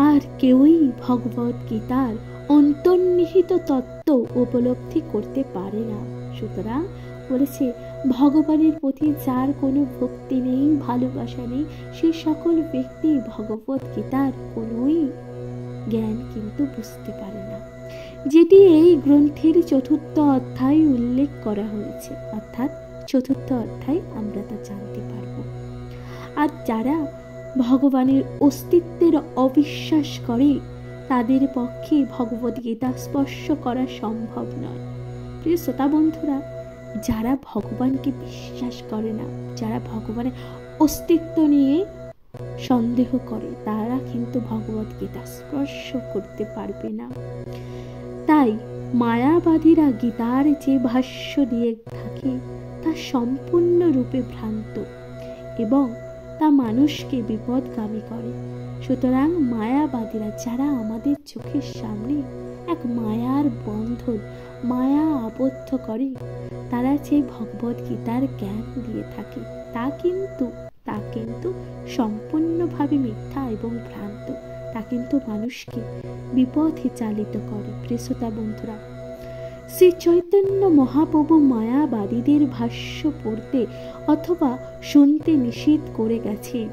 আর কেউই ভগবত গীতার অন্তর্নিহিত তত্ত্ব উপলব্ধি করতে পারে না। সুতরাং বলেছে, ভগবানের প্রতি যার কোনো ভক্তি নেই, ভালোবাসা নেই, সে সকল ব্যক্তি ভগবত গীতার কোনোই জ্ঞান কিন্তু বুঝতে পারে না, যেটি এই গ্রন্থের 4th অধ্যায়ে উল্লেখ করা হয়েছে। অর্থাৎ 4th অধ্যায় আমরা তা জানতে পারব। আর যারা ভগবানের অস্তিত্বের অবিশ্বাস করে, তাদের পক্ষে ভগবত গীতা স্পর্শ করা সম্ভব নয়। প্রিয় শ্রোতা বন্ধুরা, যারা ভগবানকে বিশ্বাস করে না, যারা ভগবানের অস্তিত্ব নিয়ে সন্দেহ করে, তারা কিন্তু ভগবত গীতা স্পর্শ করতে পারবে না। তাই মায়াবাদীরা গীতার যে ভাষ্য দিয়ে থাকে তা সম্পূর্ণরূপে ভ্রান্ত এবং তা মানুষকে বিপদগামী করে। সুতরাং মায়াবাদীরা যারা আমাদের চোখের সামনে এক মায়ার বন্ধন, মায়া আবদ্ধ করে, তারা যে ভগবত গীতার জ্ঞান দিয়ে থাকে তা কিন্তু সম্পূর্ণভাবে মিথ্যা এবং ভ্রান্ত। তা কিন্তু মানুষকে বিপথে চালিত করে। প্রিয় শ্রোতা বন্ধুরা, শ্রী চৈতন্য মহাপ্রভু মায়াবাদীদের ভাষ্য পড়তে অথবা শুনতে নিষেধ করে গেছেন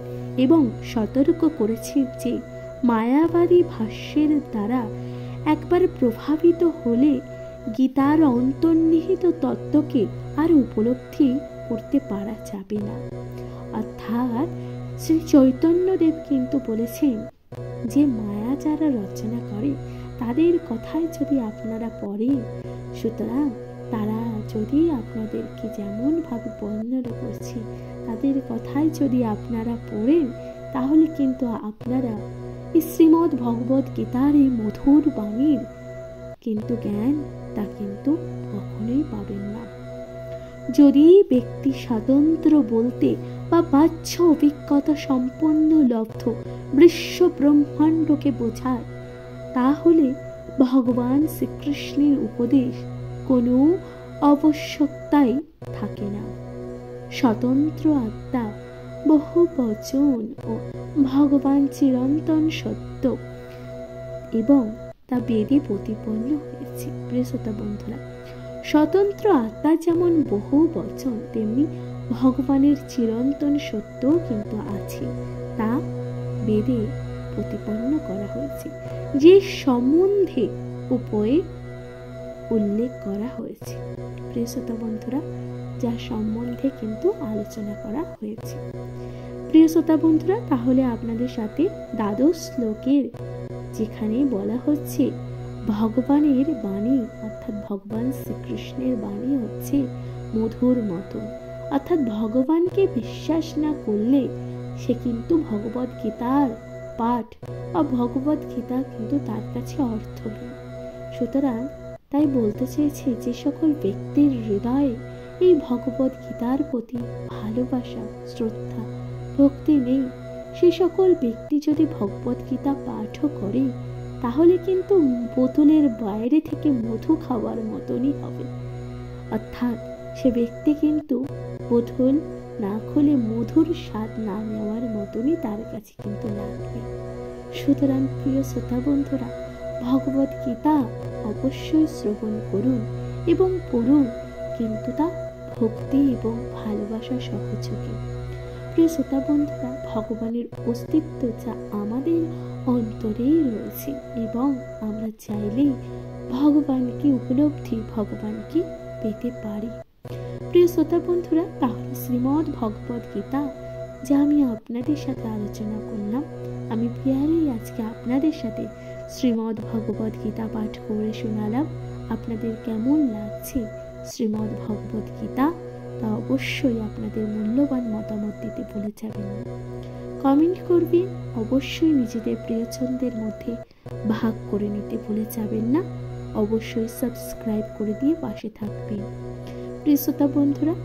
এবং সতর্ক করেছেন যে মায়াবাদী ভাষ্যের দ্বারা একবার প্রভাবিত হলে গীতার অন্তর্নিহিত তত্ত্বকে আর উপলব্ধি করতে পারা যাবে না। অর্থাৎ শ্রী চৈতন্যদেব কিন্তু বলেছেন যে মায়া যারা রচনা করে তাদের কথায় যদি আপনারা পড়েন, সুতরাং তারা যদি আপনাদেরকে যেমন ভাবে বর্ণনা করছে, তাদের কথায় যদি আপনারা পড়েন, তাহলে কিন্তু আপনারা শ্রীমদ্ ভগবত গীতার এই মধুর বাণীর কিন্তু জ্ঞান তা কিন্তু কখনোই পাবেন না। যদি ব্যক্তি স্বাতন্ত্র্য বলতে বা বাহ্য অভিজ্ঞতা সম্পন্ন লব্ধ বিশ্ব ব্রহ্মাণ্ডকে বোঝায়, তাহলে ভগবান শ্রীকৃষ্ণের উপদেশ কোনো আবশ্যকতাই থাকে না। স্বতন্ত্র আত্মা, বহু বচন ও ভগবান চিরন্তন সত্য এবং তা বেদে প্রতিপন্ন হয়েছে। প্রিয় শ্রোতা বন্ধুরা, স্বতন্ত্র আত্মা যেমন বহু বচন, তেমনি ভগবানের চিরন্তন সত্য কিন্তু আছে, তা বেদে প্রতিপন্ন করা হয়েছে, যে সম্বন্ধে উপরে উল্লেখ করা হয়েছে। প্রিয় শ্রোতা বন্ধুরা, যা সম্বন্ধে কিন্তু আলোচনা করা হয়েছে। প্রিয় শ্রোতা বন্ধুরা, তাহলে আপনাদের সাথে দ্বাদশ শ্লোকের যেখানে বলা হচ্ছে ভগবানের বাণী অর্থাৎ ভগবান শ্রীকৃষ্ণের বাণী হচ্ছে মধুর মতো, অর্থাৎ ভগবানকে বিশ্বাস না করলে সে কিন্তু ভগবদ গীতার পাঠ বা ভগবদ গীতা কিন্তু তার কাছে অর্থহীন। সুতরাং তাই বলতে চেয়েছে, যে সকল ব্যক্তির হৃদয়ে এই ভগবদ গীতার প্রতি ভালোবাসা, শ্রদ্ধা, ভক্তি নেই, সে সকল ব্যক্তি যদি ভগবদ গীতা পাঠও করে তাহলে কিন্তু বোতলের বাইরে থেকে মধু খাওয়ার মতনই হবে। অর্থাৎ সে ব্যক্তি কিন্তু বোতল না খুলে মধুর স্বাদ না নেওয়ার মতনই তার কাছে কিন্তু লাগবে। সুতরাং প্রিয় শ্রোতা বন্ধুরা, ভগবদ গীতা অবশ্যই শ্রবণ করুন এবং পড়ুন, কিন্তু তা ভক্তি এবং ভালোবাসা সহযোগে। প্রিয় শ্রোতা বন্ধুরা, ভগবানের অস্তিত্ব যা আমাদের অন্তরেই রয়েছে এবং আমরা চাইলেই ভগবানকে উপলব্ধি, ভগবানকে পেতে পারি। প্রিয় শ্রোতা বন্ধুরা, তাহলে শ্রীমদ্ ভগবদ গীতা যা আমি আপনাদের সাথে আলোচনা করলাম, আমি প্রিয়ারেই আজকে আপনাদের সাথে শ্রীমদ্ ভগবদ গীতা পাঠ করে শোনালাম। আপনাদের কেমন লাগছে শ্রীমদ্ ভগবদ গীতা তা অবশ্যই আপনাদের মূল্যবান মতামত দিতে ভুলে যাবেন না। কমেন্ট করবেন, অবশ্যই নিজেদের প্রিয়জনদের মধ্যে ভাগ করে নিতে ভুলে যাবেন না। অবশ্যই সাবস্ক্রাইব করে দিয়ে পাশে থাকবেন। প্রিয় শ্রোতা বন্ধুরা,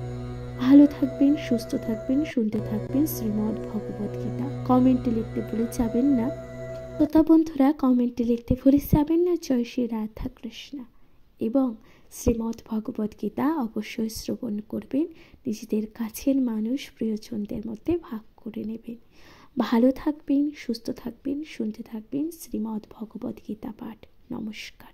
ভালো থাকবেন, সুস্থ থাকবেন, শুনতে থাকবেন শ্রীমদ্ ভগবদ গীতা। কমেন্টে লিখতে ভুলে যাবেন না। শ্রোতা বন্ধুরা, কমেন্টে লিখতে ভুলে যাবেন না জয় শ্রী রাধা কৃষ্ণ। এবং শ্রীমদ্ ভগবদ গীতা অবশ্যই শ্রবণ করবেন, নিজেদের কাছের মানুষ, প্রিয়জনদের মধ্যে ভাগ করে নেবেন। ভালো থাকবেন, সুস্থ থাকবেন, শুনতে থাকবেন শ্রীমদ্ ভগবদ গীতা পাঠ। নমস্কার।